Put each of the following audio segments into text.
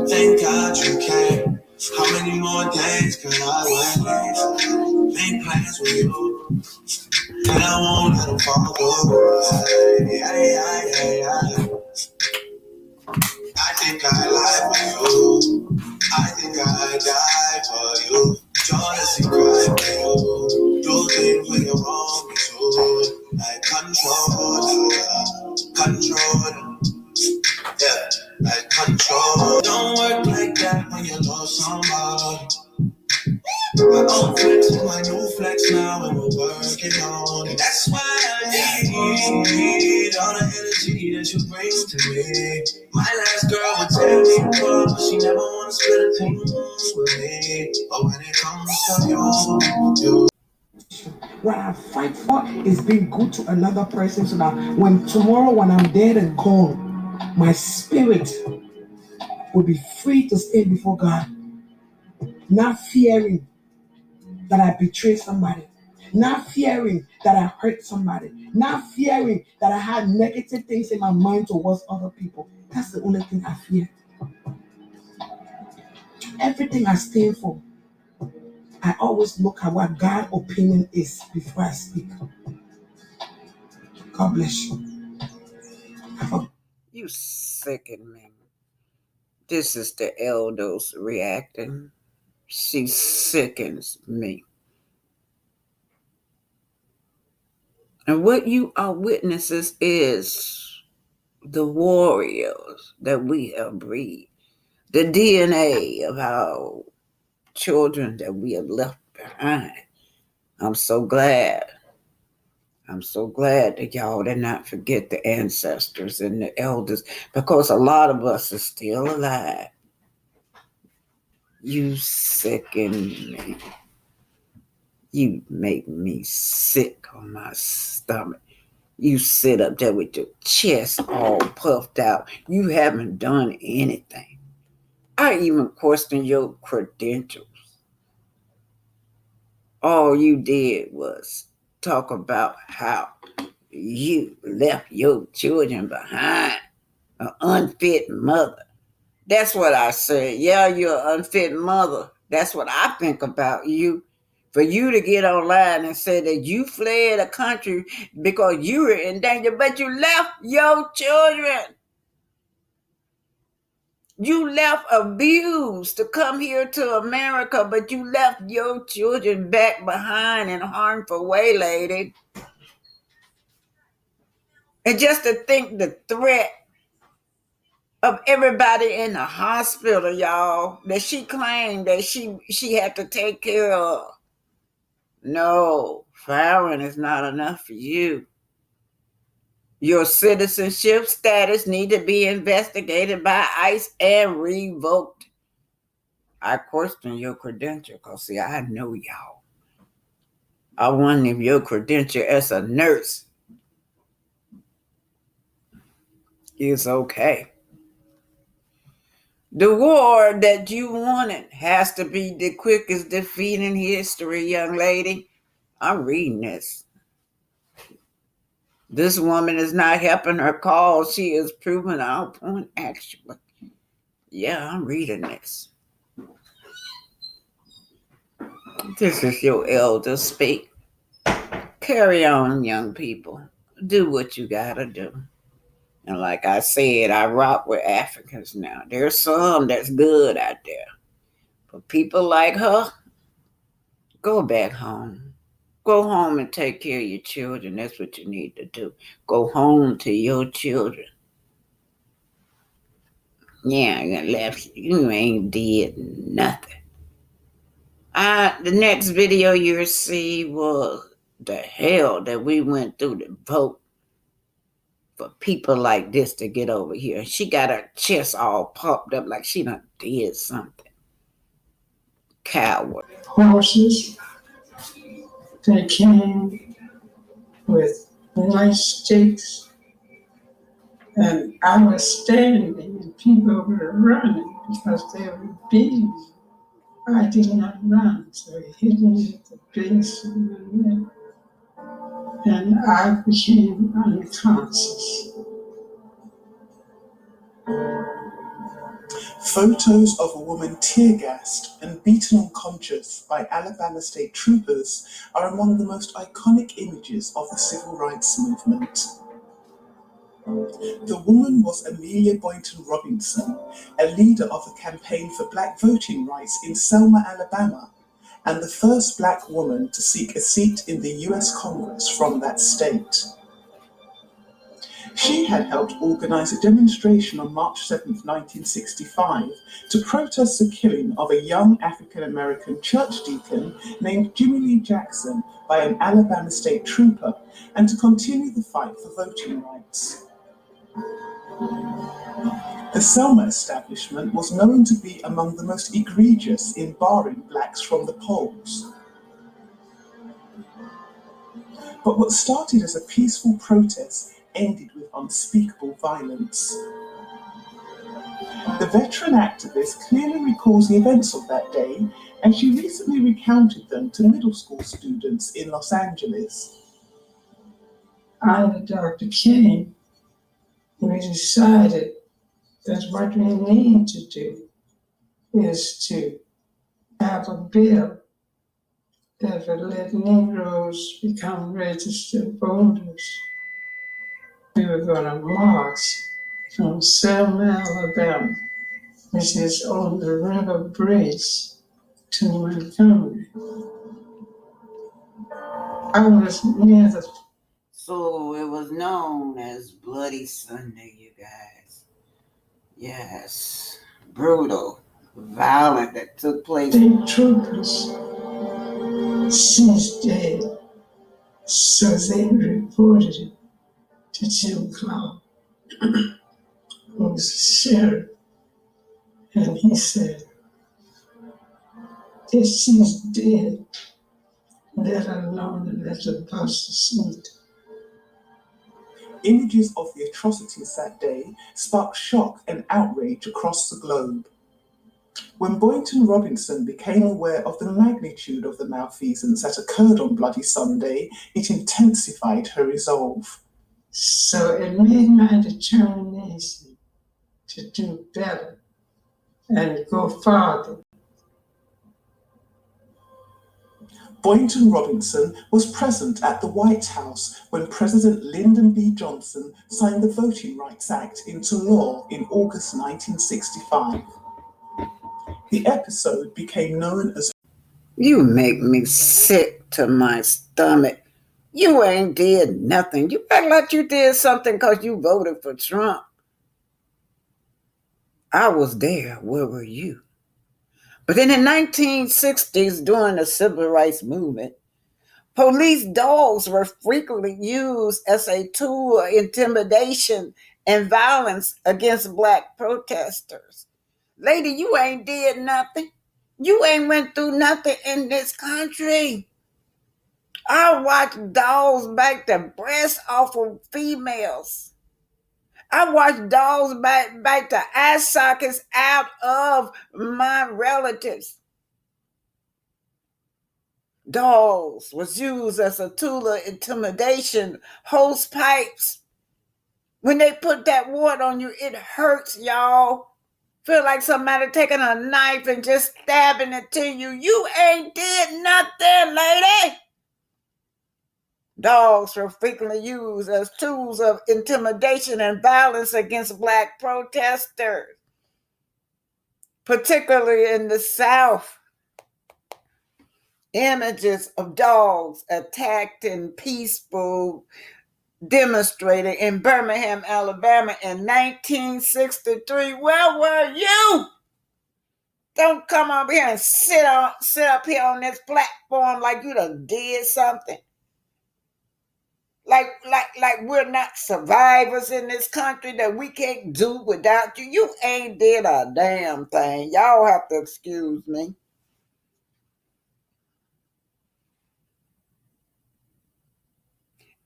Thank God you came. How many more days could I wait? Make plans with you, and I won't let them fall through. I think I lie for you. I think I die for you. Jealousy cry for you. Do things when you want me to. Like control. Yeah, like control. Don't work like that when you love somebody. My old flex is my new flex now, and we're working on it. That's why I need all the energy that you bring to me. My last girl would tear me apart, but she never wanna split a thing with me. But when it comes to you. What I fight for is being good to another person so that when tomorrow, when I'm dead and gone, my spirit will be free to stand before God, not fearing that I betray somebody, not fearing that I hurt somebody, not fearing that I had negative things in my mind towards other people. That's the only thing I fear. Everything I stand for, I always look at what God's opinion is before I speak. God bless you. You sicken me. This is the elders reacting. She sickens me. And what you are witnesses is the warriors that we have breed, the DNA of our children that we have left behind. I'm so glad that y'all did not forget the ancestors and the elders, because a lot of us are still alive. You sicken me. You make me sick on my stomach. You sit up there with your chest all puffed out. You haven't done anything. I even question your credentials. All you did was talk about how you left your children behind, an unfit mother. That's what I said. Yeah, you're an unfit mother. That's what I think about you. For you to get online and say that you fled a country because you were in danger, but you left your children. You left abused to come here to America, but you left your children back behind in harmful way, lady. And just to think the threat of everybody in the hospital, y'all, that she claimed that she had to take care of. No, firing is not enough for you. Your citizenship status need to be investigated by ICE and revoked. I question your credential because, see, I know y'all. I wonder if your credential as a nurse is okay. The war that you wanted has to be the quickest defeat in history, young lady. I'm reading this. This woman is not helping her cause. She is proving our point, actually. Yeah, I'm reading this. This is your elder speak. Carry on, young people. Do what you gotta do. And like I said, I rock with Africans now. There's some that's good out there. But people like her, go back home. Go home and take care of your children. That's what you need to do. Go home to your children. Yeah, you left. You ain't did nothing. The next video you'll see was the hell that we went through to vote for people like this to get over here. She got her chest all puffed up like she done did something. Coward. Horses, they came with nice sticks, and I was standing and people were running because they were beating me. I did not run, so he hit me at the base of my neck, and I became unconscious. Photos of a woman tear-gassed and beaten unconscious by Alabama state troopers are among the most iconic images of the civil rights movement. The woman was Amelia Boynton Robinson, a leader of the campaign for black voting rights in Selma, Alabama, and the first black woman to seek a seat in the US Congress from that state. She had helped organize a demonstration on March 7, 1965, to protest the killing of a young African-American church deacon named Jimmy Lee Jackson by an Alabama state trooper, and to continue the fight for voting rights. The Selma establishment was known to be among the most egregious in barring blacks from the polls. But what started as a peaceful protest ended with unspeakable violence. The veteran activist clearly recalls the events of that day, and she recently recounted them to middle school students in Los Angeles. I and Dr. King, we decided that what we need to do is to have a bill that would let Negroes become registered voters. We were going to march from Selma, Alabama, which is on the river bridge, to Montgomery. I was near the... So it was known as Bloody Sunday, you guys. Yes, brutal, violent that took place. State troopers. She's dead. So they reported it to Jim Clark, who was the sheriff. And he said, if she's dead, let her alone and let her bust the seat. Images of the atrocities that day sparked shock and outrage across the globe. When Boynton Robinson became aware of the magnitude of the malfeasance that occurred on Bloody Sunday, it intensified her resolve. So it made my determination to do better and go farther. Boynton Robinson was present at the White House when President Lyndon B. Johnson signed the Voting Rights Act into law in August 1965. The episode became known as... You make me sick to my stomach. You ain't did nothing. You act like you did something because you voted for Trump. I was there. Where were you? But in the 1960s, during the civil rights movement, police dogs were frequently used as a tool of intimidation and violence against black protesters. Lady, you ain't did nothing. You ain't went through nothing in this country. I watched dogs bite the breasts off of females. I watched dogs bite the eye sockets out of my relatives. Dogs was used as a tool of intimidation, hose pipes. When they put that water on you, it hurts, y'all. Feel like somebody taking a knife and just stabbing it to you. You ain't did nothing, lady. Dogs were frequently used as tools of intimidation and violence against black protesters, particularly in the South. Images of dogs attacked in peaceful demonstrator in Birmingham, Alabama in 1963. Where were you? Don't come up here and sit up here on this platform like you done did something. Like we're not survivors in this country that we can't do without you. You ain't did a damn thing. Y'all have to excuse me.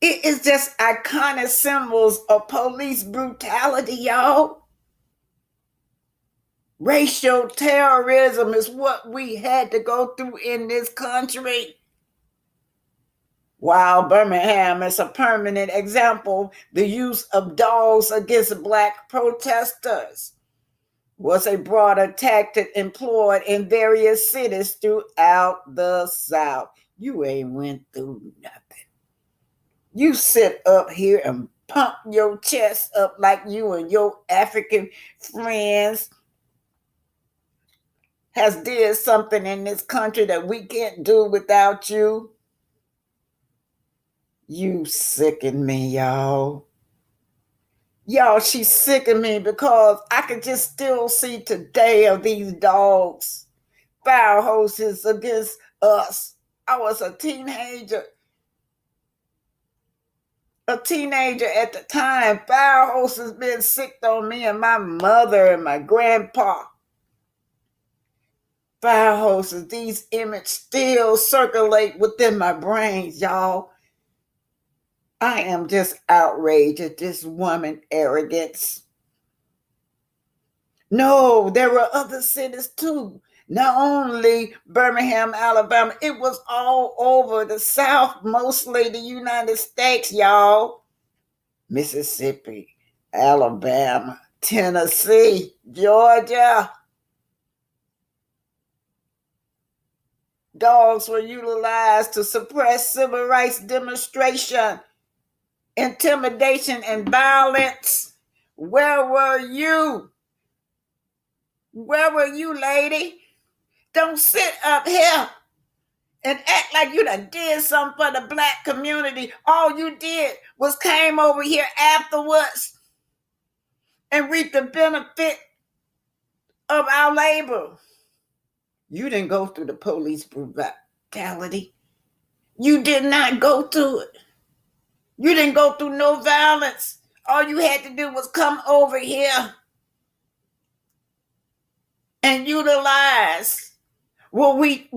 It is just iconic symbols of police brutality, y'all. Racial terrorism is what we had to go through in this country. While Birmingham is a permanent example, the use of dogs against black protesters. was a broader tactic employed in various cities throughout the South. You ain't went through nothing. You sit up here and pump your chest up like you and your African friends has did something in this country that we can't do without you. You sicken me, y'all. Y'all, she sickened me because I could just still see today of these dogs, fire hoses against us. I was a teenager at the time. Fire hoses been sicked on me and my mother and my grandpa. Fire hoses, these images still circulate within my brains, y'all. I am just outraged at this woman arrogance. No, there were other cities too. Not only Birmingham, Alabama, it was all over the South, mostly the United States, y'all. Mississippi, Alabama, Tennessee, Georgia. Dogs were utilized to suppress civil rights demonstration, intimidation, and violence. Where were you? Where were you, lady? Don't sit up here and act like you done did something for the black community. All you did was came over here afterwards and reap the benefit of our labor. You didn't go through the police brutality. You did not go through it. You didn't go through no violence. All you had to do was come over here and utilize what we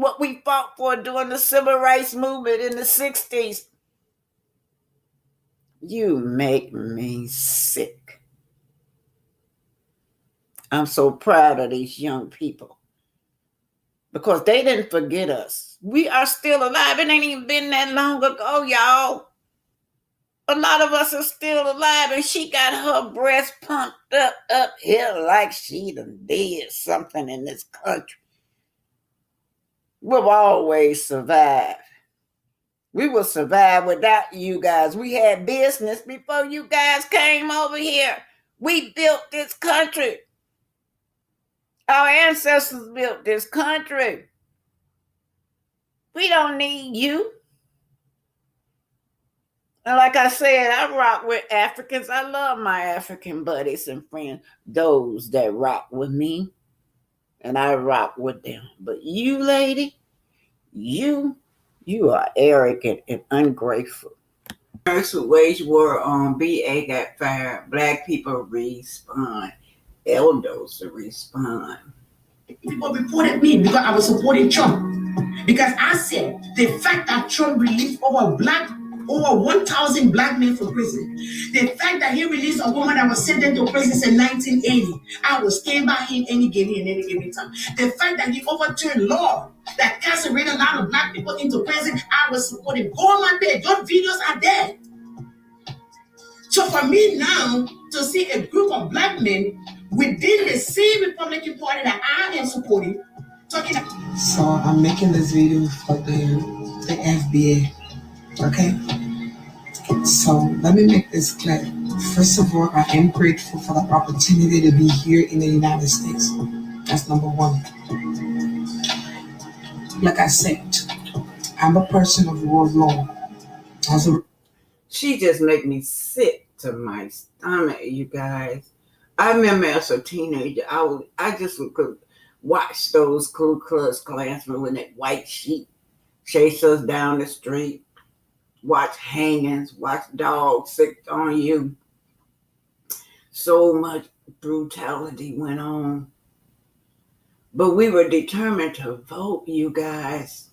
fought for during the civil rights movement in the 60s. You make me sick. I'm so proud of these young people because they didn't forget us. We are still alive. It ain't even been that long ago, y'all. A lot of us are still alive, and she got her breast pumped up here like she done did something in this country. We'll always survive. We will survive without you guys. We had business before you guys came over here. We built this country. Our ancestors built this country. We don't need you. And like I said, I rock with Africans. I love my African buddies and friends, those that rock with me, and I rock with them. But you, lady, you are arrogant and ungrateful. Who wage war on BA got fired. Black people respond. Elders respond. People reported me because I was supporting Trump. Because I said the fact that Trump released over 1,000 black men from prison, the fact that he released a woman that was sentenced to prison in 1980, I will stand by him any given time. The fact that he overturned law that incarcerated a lot of black people into prison, I was supporting. Go on my page, those videos are there. So for me now to see a group of black men within the same Republican Party that I am supporting, talking about. So I'm making this video for the FBA. Okay? So let me make this clear. First of all, I am grateful for the opportunity to be here in the United States. That's number one. Like I said, I'm a person of rule of law. She just make me sick to my stomach, you guys. I remember as a teenager, I just could watch those Ku Klux Klansmen with that white sheet chase us down the street, watch hangings, watch dogs sick on you. So much brutality went on. But we were determined to vote, you guys.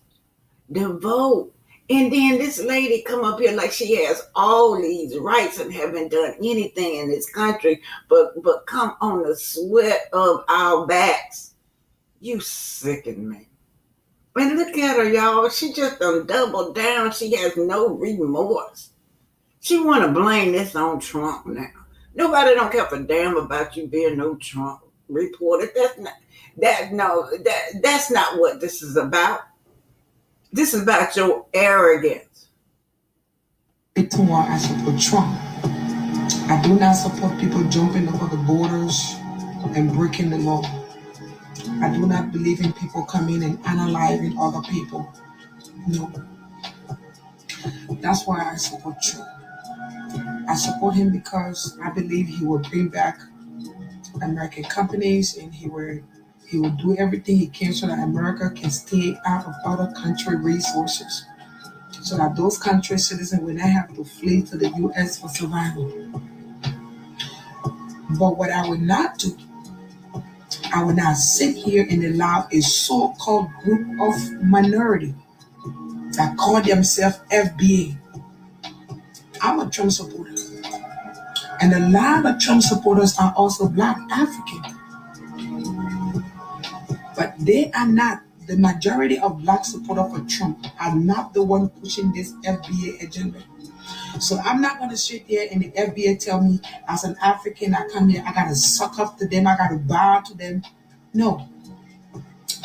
To vote. And then this lady come up here like she has all these rights and haven't done anything in this country but come on the sweat of our backs. You sicken me. And look at her, y'all. She just done doubled down. She has no remorse. She want to blame this on Trump now. Nobody don't care a damn about you being no Trump reported. That's not what this is about. This is about your arrogance. Tomorrow I support Trump. I do not support people jumping over the borders and breaking the law. I do not believe in people coming and analyzing other people. No. That's why I support Trump. I support him because I believe he will bring back American companies and he will do everything he can so that America can stay out of other country resources. So that those country citizens will not have to flee to the US for survival. But what I will not do, I will not sit here and allow a so-called group of minority that call themselves FBA. I'm a Trump supporter. And a lot of Trump supporters are also Black African. But they are not, the majority of Black supporters for Trump are not the one pushing this FBA agenda. So I'm not going to sit there and the FBA tell me as an African, I come here, I got to suck up to them, I got to bow to them. No.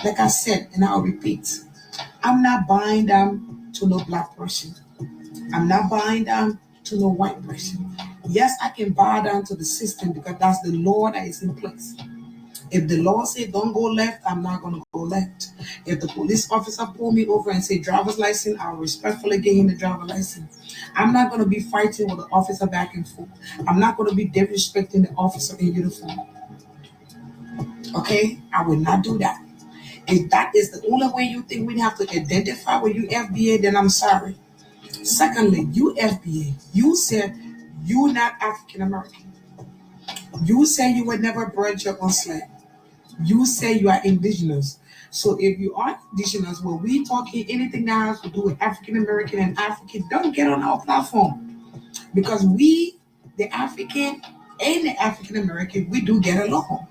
Like I said, and I'll repeat, I'm not buying them to no Black person. I'm not buying down to no white person. Yes, I can bow down to the system because that's the law that is in place. If the law says don't go left, I'm not going to go left. If the police officer pull me over and say driver's license, I'll respectfully give him the driver's license. I'm not going to be fighting with the officer back and forth. I'm not going to be disrespecting the officer in uniform. Okay? I will not do that. If that is the only way you think we have to identify with you FBA, then I'm sorry. Secondly, you FBA, you said you're not African American. You say you were never bred your own slave. You say you are indigenous. So if you are indigenous, when we talking anything that has to do with African American and African, don't get on our platform. Because we, the African and the African American, we do get along.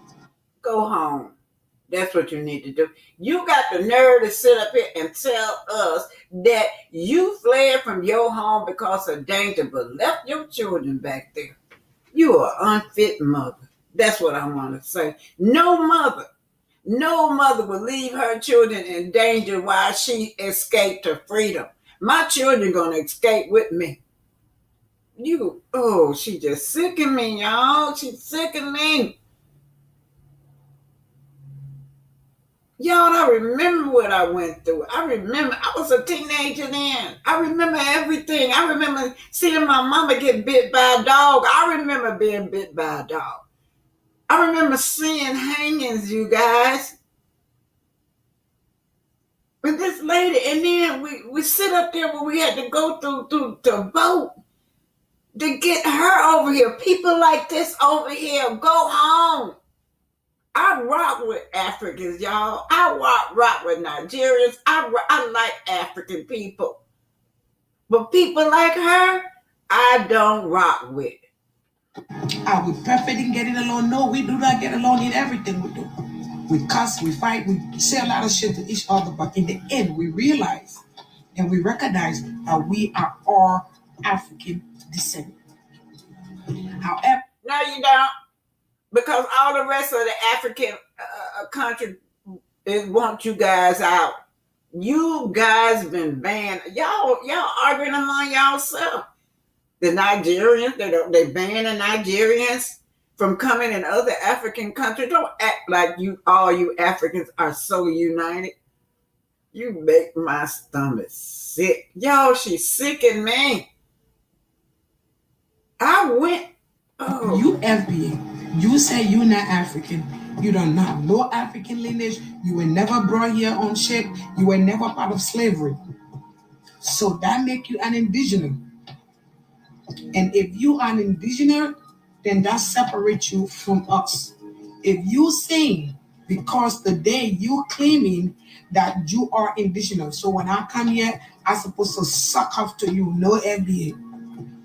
Go home. That's what you need to do. You got the nerve to sit up here and tell us that you fled from your home because of danger, but left your children back there. You are unfit mother. That's what I want to say. No mother will leave her children in danger while she escaped to freedom. My children gonna escape with me. She just sicking me, y'all. She's sicking me. Y'all, I remember what I went through. I was a teenager then. I remember everything. I remember seeing my mama get bit by a dog. I remember being bit by a dog. I remember seeing hangings, you guys. With this lady, and then we sit up there when we had to go through to vote to get her over here. People like this over here, go home. I rock with Africans, y'all. I rock with Nigerians. I like African people. But people like her, I don't rock with. Are we perfect in getting along? No, we do not get along in everything we do. We cuss, we fight, we say a lot of shit to each other, but in the end, we realize and we recognize that we are all African descent. However, no, you don't, because all the rest of the African country want you guys out. You guys been banned. Y'all arguing among yourself. The Nigerians, they banning Nigerians from coming in other African countries. Don't act like all you Africans are so united. You make my stomach sick. Y'all, she's sicking me. I went. Oh. You FBA, you say you're not African. You don't have no African lineage. You were never brought here on ship. You were never part of slavery. So that make you an indigenous. And if you are an indigenous, then that separates you from us. If you sing because today you claiming that you are indigenous, so when I come here, I'm supposed to suck up to you, no FBA.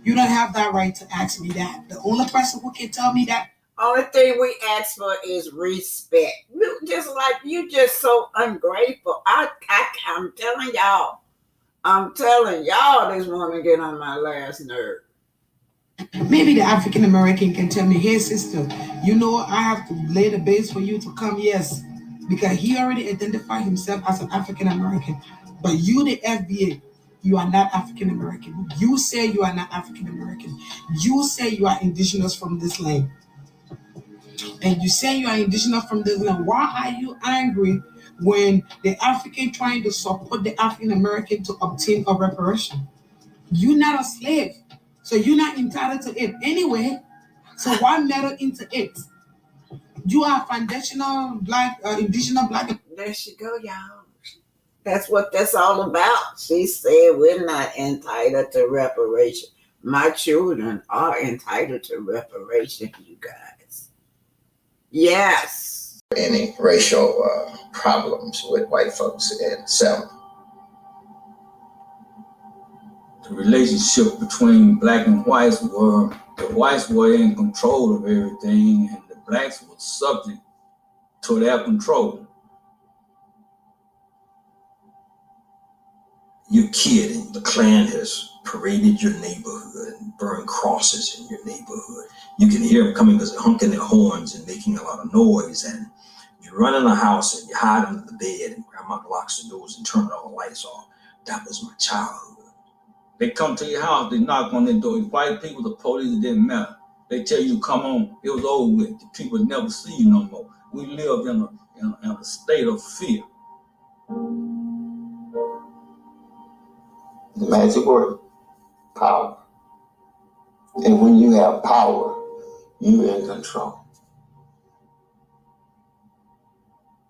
You don't have that right to ask me that. The only person who can tell me that. Only thing we ask for is respect. You just so ungrateful. I'm telling y'all. I'm telling y'all, this woman get on my last nerve. Maybe the African American can tell me, hey sister, you know I have to lay the base for you to come. Yes, because he already identified himself as an African American. But you, the FBA, you are not African American. You say you are not African American. You say you are indigenous from this land. And you say you are indigenous from this land. Why are you angry when the African trying to support the African American to obtain a reparation? You're not a slave. So you're not entitled to it anyway. So why meddle into it? You are foundational black, indigenous black. There she go, y'all. That's what that's all about. She said we're not entitled to reparation. My children are entitled to reparation, you guys. Yes. Any racial problems with white folks in Selma. The relationship between black and whites were, the whites were in control of everything and the blacks were subject to their control. You're kidding. The Klan has paraded your neighborhood and burned crosses in your neighborhood. You can hear them coming because they're honking their horns and making a lot of noise. And you run in the house and you hide under the bed and grandma locks the doors and turn all the lights off. That was my childhood. They come to your house, they knock on their door. White people, the police, it didn't matter. They tell you, come on, it was over with. The people never see you no more. We lived in a state of fear. The magic word, power. And when you have power, you're in control.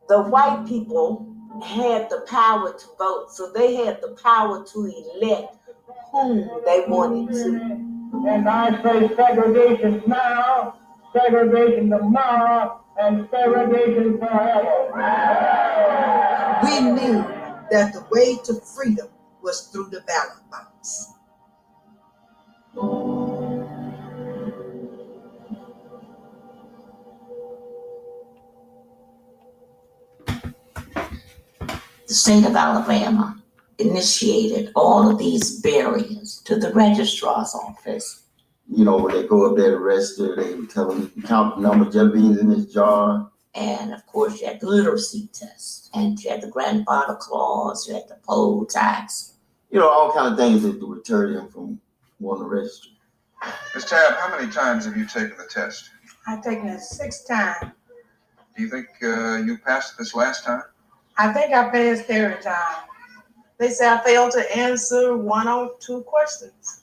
The white people had the power to vote, so they had the power to elect whom they wanted to. And I say segregation now, segregation tomorrow, and segregation forever. We knew that the way to freedom was through the ballot box. The state of Alabama initiated all of these barriers to the registrar's office. You know, when they go up there to register, they tell them you count the number of jelly beans in this jar. And of course, you had the literacy test, and you had the grandfather clause, you had the poll tax. You know, all kind of things that would deter them from wanting to register. Ms. Tabb, how many times have you taken the test? I've taken it 6 times. Do you think you passed this last time? I think I passed every time. They say I failed to answer 1 or 2 questions.